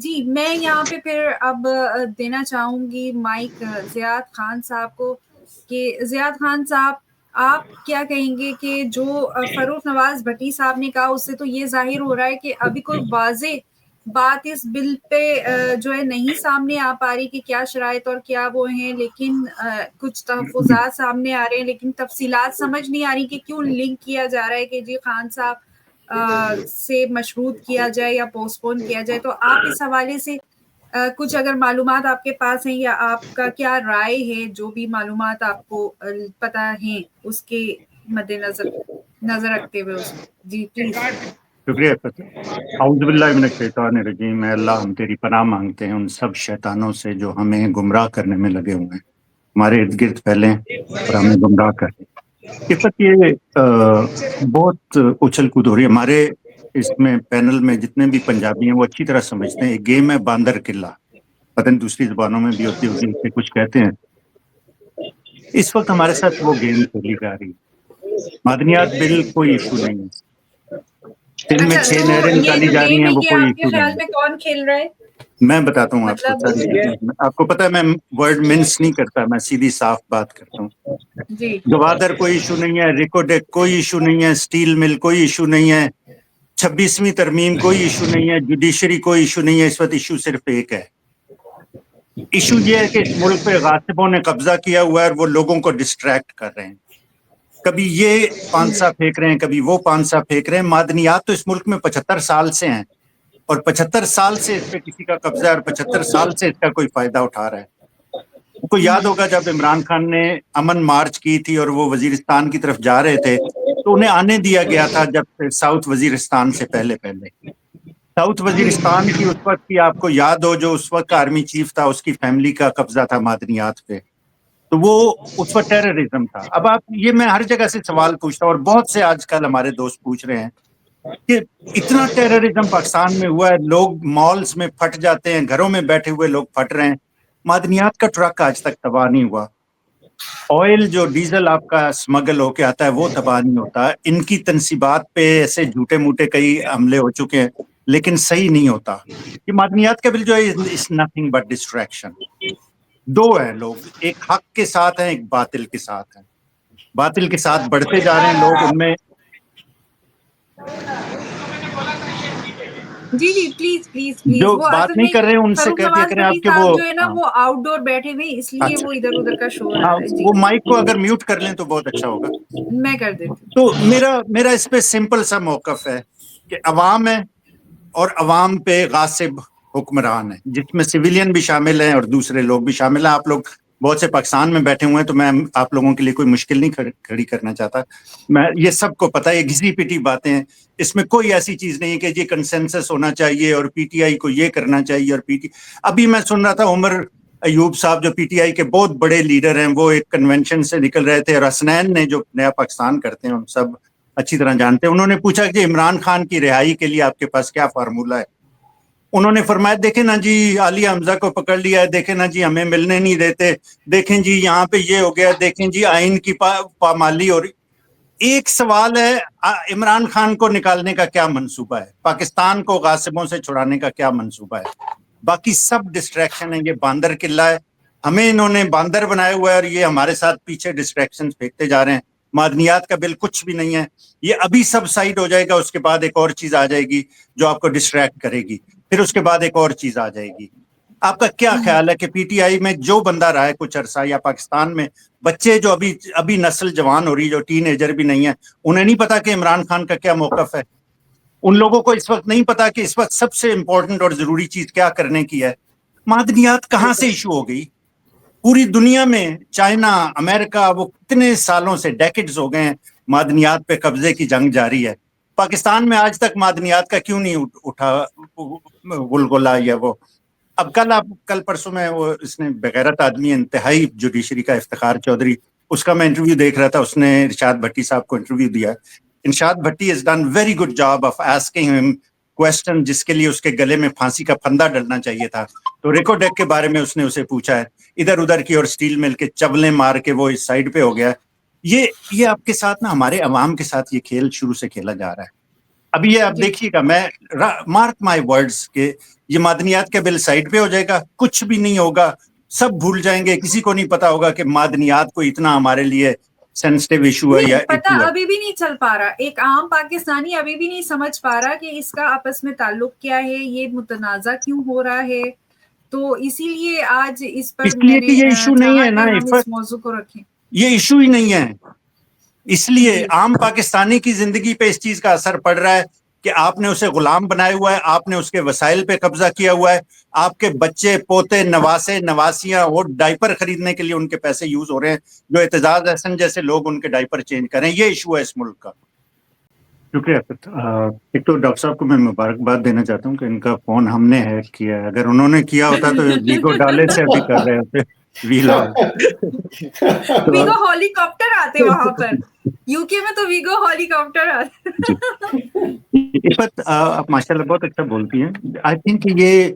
جی میں یہاں پہ پھر اب دینا چاہوں گی مائک زیاد خان صاحب کو کہ زیاد خان صاحب آپ کیا کہیں گے کہ جو فروخ نواز بھٹی صاحب نے کہا اس سے تو یہ ظاہر ہو رہا ہے کہ ابھی کوئی واضح بات اس بل پہ جو ہے نہیں سامنے آ پا رہی کہ کیا شرائط اور کیا وہ ہیں، لیکن کچھ تحفظات سامنے آ رہے ہیں لیکن تفصیلات سمجھ نہیں آ رہی کہ کیوں لنک کیا جا رہا ہے کہ جی خان صاحب سے مشروط کیا جائے یا پوسٹ پون کیا جائے. تو آپ اس حوالے سے کچھ اگر معلومات آپ کے پاس ہیں یا آپ کا کیا رائے ہے، جو بھی معلومات آپ کو پتہ ہیں اس کے مد نظر رکھتے ہوئے اس جی پلیز. شکریہ. اعوذ باللہ من الشیطان الرجیم. اے اللہ ہم تیری پناہ مانگتے ہیں ان سب شیطانوں سے جو ہمیں گمراہ کرنے میں لگے ہوئے ہیں، ہمارے ارد گرد پھیلیں اور ہمیں گمراہ کریں. اس وقت یہ بہت اچھل کود ہو رہی ہے. ہمارے اس میں پینل میں جتنے بھی پنجابی ہیں وہ اچھی طرح سمجھتے ہیں ایک گیم ہے باندر قلعہ، پتہ نہیں دوسری زبانوں میں بھی ہوتی ہوگی، اسے کچھ کہتے ہیں. اس وقت ہمارے ساتھ وہ گیم کھیلی جا رہی ہے. معدنیات بل کوئی ایشو نہیں ہے. دن میں اچھا 6 تو نہریں یہ نکالی جو جا رہی گیم ہیں ہے وہ یہ کوئی آپ کے ایشو نہیں خیال ہے. میں کون کھیل رہا ہے؟ میں بتاتا ہوں آپ کو مطلب ساری چیزیں. آپ کو پتہ ہے میں ورڈ منس نہیں کرتا، میں سیدھی صاف بات کرتا ہوں. جی گوادر کوئی ایشو نہیں ہے، ریکوڈیک کوئی ایشو نہیں ہے، سٹیل مل کوئی ایشو نہیں ہے، 26ویں ترمیم کوئی ایشو نہیں ہے، جوڈیشری کوئی ایشو نہیں ہے. اس وقت ایشو صرف ایک ہے. ایشو یہ ہے کہ اس ملک پہ غاصبوں نے قبضہ کیا ہوا ہے اور وہ لوگوں کو ڈسٹریکٹ کر رہے ہیں. کبھی یہ پانسا پھینک رہے ہیں، کبھی وہ پانسا پھینک رہے ہیں. معدنیات تو اس ملک میں 75 سال سے ہیں اور 75 سال سے اس پہ کسی کا قبضہ ہے اور 75 سال سے اس کا کوئی فائدہ اٹھا رہا ہے. آپ کو یاد ہوگا جب عمران خان نے امن مارچ کی تھی اور وہ وزیرستان کی طرف جا رہے تھے تو انہیں آنے دیا گیا تھا جب ساؤتھ وزیرستان سے پہلے ساؤتھ وزیرستان کی اس وقت کی آپ کو یاد ہو جو اس وقت کا آرمی چیف تھا، اس کی فیملی کا قبضہ تھا معدنیات پہ، تو وہ اس وقت ٹیررزم تھا. اب آپ یہ میں ہر جگہ سے سوال پوچھتا ہوں اور بہت سے آج کل ہمارے دوست پوچھ رہے ہیں کہ اتنا ٹیررزم پاکستان میں ہوا ہے، لوگ مالز میں پھٹ جاتے ہیں، گھروں میں بیٹھے ہوئے لوگ پھٹ رہے ہیں، معدنیات کا ٹرک آج تک تباہ نہیں ہوا. آئل جو ڈیزل آپ کا سمگل ہو کے آتا ہے وہ تباہ نہیں ہوتا. ان کی تنصیبات پہ ایسے جھوٹے موٹے کئی حملے ہو چکے ہیں لیکن صحیح نہیں ہوتا. یہ معدنیات کا بل جو ہے از نتھنگ بٹ ڈسٹریکشن. دو ہیں لوگ، ایک حق کے ساتھ ہیں، ایک باطل کے ساتھ ہیں. باطل کے ساتھ بڑھتے جا رہے ہیں لوگ، ان میں جی جی پلیز پلیز پلیز. جو وہ بات اصل نہیں میں کر رہے ہیں ان سے فروخ کہہ دیا نواز کریں بھٹی آپ کے وہ. صاحب جو ہے نا ہاں وہ آؤٹ ڈور بیٹھے ہوئے اس لیے اچھا وہ ادھر ادھر کا شور آ ہاں رہا ہے. جی وہ مائک کو اگر میوٹ کر لیں تو بہت اچھا ہوگا. میں کر دیتی ہوں. تو میرا اس پہ سمپل سا موقف ہے کہ عوام ہے اور عوام پہ غاصب حکمران ہے، جس میں سویلین بھی شامل ہیں اور دوسرے لوگ بھی شامل ہیں. آپ لوگ بہت سے پاکستان میں بیٹھے ہوئے ہیں تو میں آپ لوگوں کے لیے کوئی مشکل نہیں کھڑی کرنا چاہتا. میں یہ سب کو پتہ ہے، یہ گھسی پٹی باتیں ہیں، اس میں کوئی ایسی چیز نہیں ہے کہ یہ کنسنسس ہونا چاہیے اور پی ٹی آئی کو یہ کرنا چاہیے اور ابھی میں سن رہا تھا عمر ایوب صاحب جو پی ٹی آئی کے بہت بڑے لیڈر ہیں وہ ایک کنونشن سے نکل رہے تھے اور حسنین نے جو نیا پاکستان کرتے ہیں ہم سب اچھی طرح جانتے ہیں، انہوں نے پوچھا کہ عمران خان کی رہائی کے لیے آپ کے پاس کیا فارمولہ ہے. انہوں نے فرمایا دیکھیں نا جی عالیہ حمزہ کو پکڑ لیا ہے، دیکھیں نا جی ہمیں ملنے نہیں دیتے، دیکھیں جی یہاں پہ یہ ہو گیا، دیکھیں جی آئین کی پامالی. اور ایک سوال ہے عمران خان کو نکالنے کا کیا منصوبہ ہے، پاکستان کو غاصبوں سے چھڑانے کا کیا منصوبہ ہے؟ باقی سب ڈسٹریکشن ہے. یہ باندر قلعہ ہے، ہمیں انہوں نے باندر بنایا ہوا ہے اور یہ ہمارے ساتھ پیچھے ڈسٹریکشن پھینکتے جا رہے ہیں. معدنیات کا بل کچھ بھی نہیں ہے، یہ ابھی سب سائڈ ہو جائے گا، اس کے بعد ایک اور چیز آ جائے گی جو آپ کو ڈسٹریکٹ کرے گی، پھر اس کے بعد ایک اور چیز آ جائے گی. آپ کا کیا خیال ہے کہ پی ٹی آئی میں جو بندہ رہا ہے کچھ عرصہ یا پاکستان میں بچے جو ابھی نسل جوان ہو رہی جو ٹین ایجر بھی نہیں ہے، انہیں نہیں پتا کہ عمران خان کا کیا موقف ہے؟ ان لوگوں کو اس وقت نہیں پتا کہ اس وقت سب سے امپورٹنٹ اور ضروری چیز کیا کرنے کی ہے؟ معدنیات کہاں سے ایشو ہو گئی؟ پوری دنیا میں چائنا، امریکہ، وہ کتنے سالوں سے ڈیکڈز ہو گئے ہیں معدنیات پہ قبضے کی جنگ جاری ہے. پاکستان میں آج تک معدنیات کا کیوں نہیں اٹھا غلغلہ یا وہ؟ اب کل پرسوں میں وہ اس نے بغیرت آدمی انتہائی جوڈیشری کا افتخار چودھری، اس کا میں انٹرویو دیکھ رہا تھا، اس نے ارشاد بھٹی صاحب کو انٹرویو دیا. ارشاد بھٹی has done very good job of asking him question جس کے لیے اس کے گلے میں پھانسی کا پھندا ڈلنا چاہیے تھا. تو ریکوڈیک کے بارے میں اس نے اسے پوچھا ہے، ادھر ادھر کی اور سٹیل مل کے چبلیں مار کے وہ اس سائڈ پہ ہو گیا. یہ آپ کے ساتھ نا ہمارے عوام کے ساتھ یہ کھیل شروع سے کھیلا جا رہا ہے. ابھی یہ آپ جی دیکھیے گا، میں مارک مائی ورڈز کہ یہ معدنیات کا بل سائڈ پہ ہو جائے گا، کچھ بھی نہیں ہوگا، سب بھول جائیں گے، کسی کو نہیں پتا ہوگا کہ معدنیات کو اتنا ہمارے لیے سینسٹیو ایشو ہے یا نہیں پتا، ایشو ہے. ابھی بھی نہیں چل پا رہا. ایک عام پاکستانی ابھی بھی نہیں سمجھ پا رہا کہ اس کا آپس میں تعلق کیا ہے، یہ متنازع کیوں ہو رہا ہے. تو اسی لیے آج اس پر اس میں لیے کہ نے یہ ایشو نہیں چاہا ہے نا کہ ہم اس عفت، موضوع کو رکھیں. یہ ایشو ہی نہیں ہے. اس لیے جی عام پاکستانی کی زندگی پہ اس چیز کا اثر پڑ رہا ہے کہ آپ نے اسے غلام بنایا ہوا ہے، آپ نے اس کے وسائل پہ قبضہ کیا ہوا ہے، آپ کے بچے پوتے نواسے نواسیاں وہ ڈائپر خریدنے کے لیے ان کے پیسے یوز ہو رہے ہیں، جو اعتزاز احسن جیسے لوگ ان کے ڈائپر چینج کریں. یہ ایشو ہے اس ملک کا. شکریہ. ایک تو ڈاکٹر صاحب کو میں مبارکباد دینا چاہتا ہوں کہ ان کا فون ہم نے ہیک کیا ہے. اگر انہوں نے کیا ہوتا تو ویگو ڈالے سے ابھی کر رہے ہوتے ویلاگ. ویگو ہیلی کاپٹر آتے وہاں پر، یو کے میں تو ویگو ہیلی کاپٹر آتے. عفت آپ ماشاء اللہ بہت اچھا بولتی ہیں. آئی تھنک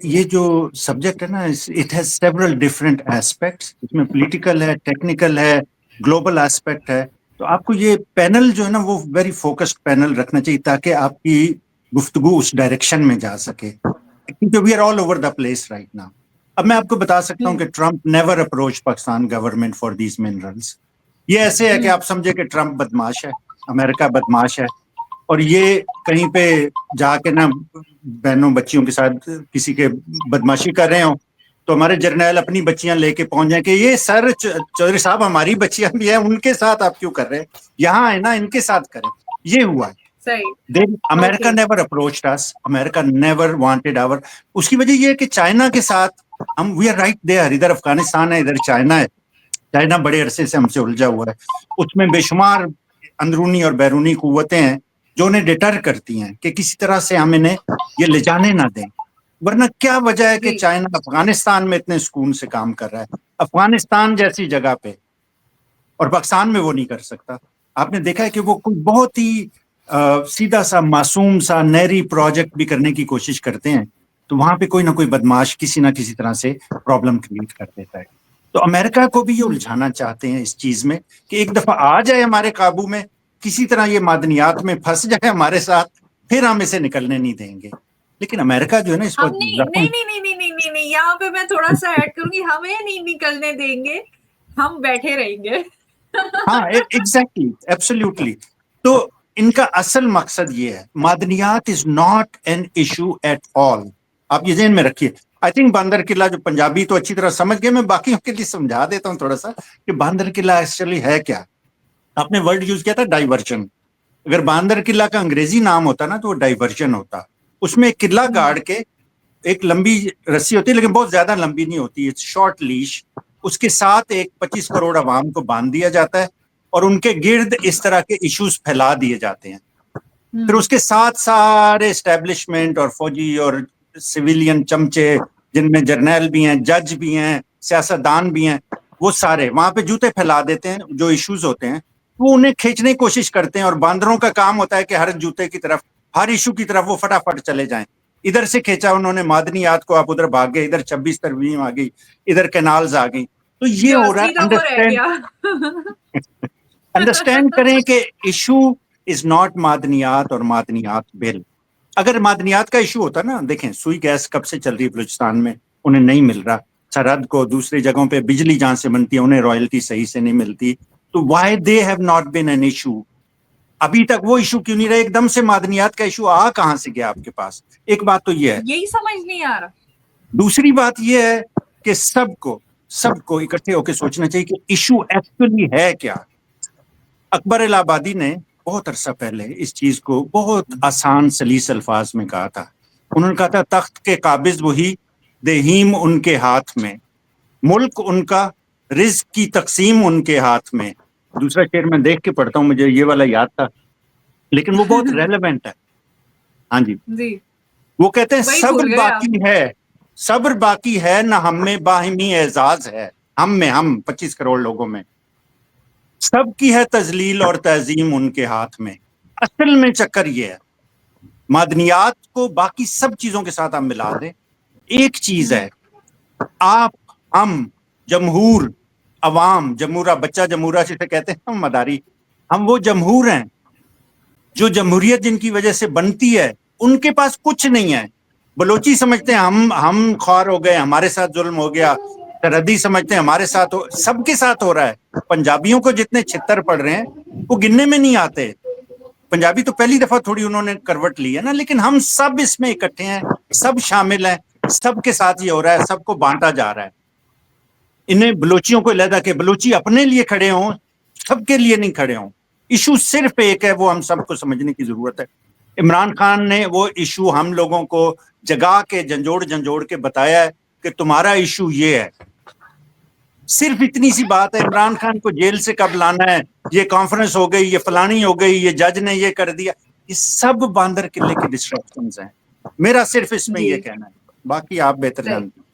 یہ جو سبجیکٹ ہے نا، it has several different aspects. اس میں پولیٹیکل ہے، ٹیکنیکل ہے، گلوبل ایسپیکٹ ہے. تو آپ کو یہ پینل جو ہے نا وہ ویری فوکسڈ پینل رکھنا چاہیے تاکہ آپ کی گفتگو اس ڈائریکشن میں جا سکے، کیونکہ we are all over the place right now. اب میں آپ کو بتا سکتا ہوں کہ Trump never approach Pakistan government for these minerals. یہ ایسے ہے کہ آپ سمجھے کہ ٹرمپ بدماش ہے، امریکہ بدماش ہے، اور یہ کہیں پہ جا کے نا بہنوں بچیوں کے ساتھ کسی کے بدماشی کر رہے ہوں تو ہمارے جرنیل اپنی بچیاں لے کے پہنچ جائیں کہ یہ سر چودھری صاحب ہماری بچیاں بھی ہیں، ان کے ساتھ آپ کیوں کر رہے ہیں، یہاں ہے نا ان کے ساتھ کریں. یہ ہوا ہے. صحیح. امریکہ نیور اپروچڈ اس، امریکہ نیور وانٹڈ آور. اس کی وجہ یہ ہے کہ چائنا کے ساتھ ہم وی آر رائٹ دیئر. ادھر افغانستان ہے، ادھر چائنا ہے. چائنا بڑے عرصے سے ہم سے الجھا ہوا ہے، اس میں بے شمار اندرونی اور بیرونی قوتیں ہیں جو انہیں ڈیٹر کرتی ہیں کہ کسی طرح سے ہم انہیں یہ لے جانے نہ دیں. ورنہ کیا وجہ ہے کہ جی چائنا افغانستان میں اتنے سکون سے کام کر رہا ہے، افغانستان جیسی جگہ پہ، اور پاکستان میں وہ نہیں کر سکتا. آپ نے دیکھا ہے کہ وہ کوئی بہت ہی سیدھا سا معصوم سا نہری پروجیکٹ بھی کرنے کی کوشش کرتے ہیں تو وہاں پہ کوئی نہ کوئی بدماش کسی نہ کسی طرح سے پرابلم کریٹ کر دیتا ہے. تو امریکہ کو بھی یہ الجھانا چاہتے ہیں اس چیز میں کہ ایک دفعہ آ جائے ہمارے قابو میں، کسی طرح یہ معدنیات میں پھنس جائے ہمارے ساتھ، پھر ہم اسے نکلنے نہیں دیں گے. لیکن امریکہ جو ہے نا اس ہم وقت نہیں زخم. نہیں نہیں نہیں نہیں نہیں نہیں نہیں، یہاں پہ میں تھوڑا سا ایڈ کروں گی، ہمیں نہیں نکلنے دیں گے، ہم بیٹھے رہیں گے. ہاں ایگزیکٹلی ایبسلیوٹلی. تو ان کا اصل مقصد یہ ہے، معدنیات is not an issue at all. آپ یہ ذہن میں رکھیے. آئی تھنک باندر قلعہ جو پنجابی تو اچھی طرح سمجھ گئے، میں باقیوں کے لیے سمجھا دیتا ہوں تھوڑا سا کہ باندر قلعہ ایکچولی ہے کیا. آپ نے ورڈ یوز کیا تھا ڈائیورژن. اگر باندر قلعہ کا انگریزی نام ہوتا نا تو وہ ڈائیورژن ہوتا. اس میں ایک قلعہ گاڑ کے ایک لمبی رسی ہوتی ہے، لیکن بہت زیادہ لمبی نہیں ہوتی، شارٹ لیش. اس کے ساتھ ایک 25 کروڑ عوام کو باندھ دیا جاتا ہے اور ان کے گرد اس طرح کے ایشوز پھیلا دیے جاتے ہیں. پھر اس کے ساتھ سارے اسٹیبلشمنٹ اور فوجی اور سویلین چمچے، جن میں جرنیل بھی ہیں، جج بھی ہیں، سیاستدان بھی ہیں، وہ سارے وہاں پہ جوتے پھیلا دیتے ہیں. جو ایشوز ہوتے ہیں وہ انہیں کھینچنے کی کوشش کرتے ہیں، اور باندروں کا کام ہوتا ہے کہ ہر جوتے کی طرف، ہر ایشو کی طرف وہ فٹافٹ چلے جائیں. ادھر سے کھینچا انہوں نے معدنیات کو، آپ ادھر بھاگ گئے، ادھر 26 ترمیم آ گئی، ادھر کینالز آ گئی. تو یہ جو ہو رہا اصلی ہے. تھا وہ رہ گیا. انڈرسٹینڈ کریں کہ ایشو از ناٹ معدنیات اور معدنیات بل. اگر معدنیات کا ایشو ہوتا نا، دیکھیں سوئی گیس کب سے چل رہی ہے بلوچستان میں، انہیں نہیں مل رہا. سرحد کو دوسری جگہوں پہ بجلی جہاں سے بنتی ہے انہیں رائلٹی صحیح سے نہیں ملتی. تو why they have not been an issue. ابھی تک وہ ایشو کیوں نہیں رہا؟ ایک دم سے معدنیات کا ایشو کہاں سے گیا آپ کے پاس؟ ایک بات تو یہ ہے. یہی سمجھ نہیں آ رہا. دوسری بات یہ ہے کہ سب کو اکٹھے ہو کے سوچنا چاہیے کہ ایشو ایکچولی ہے کیا. اکبر الہ آبادی نے بہت عرصہ پہلے اس چیز کو بہت آسان سلیس الفاظ میں کہا تھا. انہوں نے کہا تھا تخت کے قابض وہی، دہیم ان کے ہاتھ میں، ملک ان کا، رزق کی تقسیم ان کے ہاتھ میں. دوسرا شعر میں دیکھ کے پڑھتا ہوں، مجھے یہ والا یاد تھا لیکن وہ بہت ریلیونٹ ہے. ہاں جی. جی وہ کہتے ہیں وہی صبر بھول گئے آپ. باقی ہے، صبر باقی ہے نہ ہم میں باہمی اعزاز ہے. ہم 25 کروڑ لوگوں میں سب کی ہے تذلیل اور تعظیم ان کے ہاتھ میں. اصل میں چکر یہ ہے، معدنیات کو باقی سب چیزوں کے ساتھ ہم ملا دیں، ایک چیز ہے، آپ، ہم، جمہور، عوام، جمہورہ، بچہ جمہورہ جسے کہتے ہیں ہم مداری، ہم وہ جمہور ہیں جو جمہوریت جن کی وجہ سے بنتی ہے ان کے پاس کچھ نہیں ہے. بلوچی سمجھتے ہیں ہم خوار ہو گئے, ہمارے ساتھ ظلم ہو گیا. سرحدی سمجھتے ہیں ہمارے ساتھ سب کے ساتھ ہو رہا ہے. پنجابیوں کو جتنے چھتر پڑ رہے ہیں وہ گننے میں نہیں آتے. پنجابی تو پہلی دفعہ تھوڑی انہوں نے کروٹ لی ہے نا, لیکن ہم سب اس میں اکٹھے ہیں, سب شامل ہیں, سب کے ساتھ یہ ہو رہا ہے, سب کو بانٹا جا رہا ہے. انہیں بلوچیوں کو علیحدہ کہ بلوچی اپنے لیے کھڑے ہوں, سب کے لیے نہیں کھڑے ہوں. ایشو صرف ایک ہے, وہ ہم سب کو سمجھنے کی ضرورت ہے. عمران خان نے وہ ایشو ہم لوگوں کو جگا کے جھنجھوڑ کے بتایا ہے کہ تمہارا ایشو یہ ہے. صرف اتنی سی بات ہے. عمران خان کو جیل سے کب لانا ہے, یہ کانفرنس ہو گئی, یہ فلانی ہو گئی, یہ جج نے یہ کر دیا, یہ سب باندر قلعے کے ڈسٹریکشنز ہیں. میرا صرف اس میں یہ کہنا ہے, باقی آپ بہتر جانتے ہیں.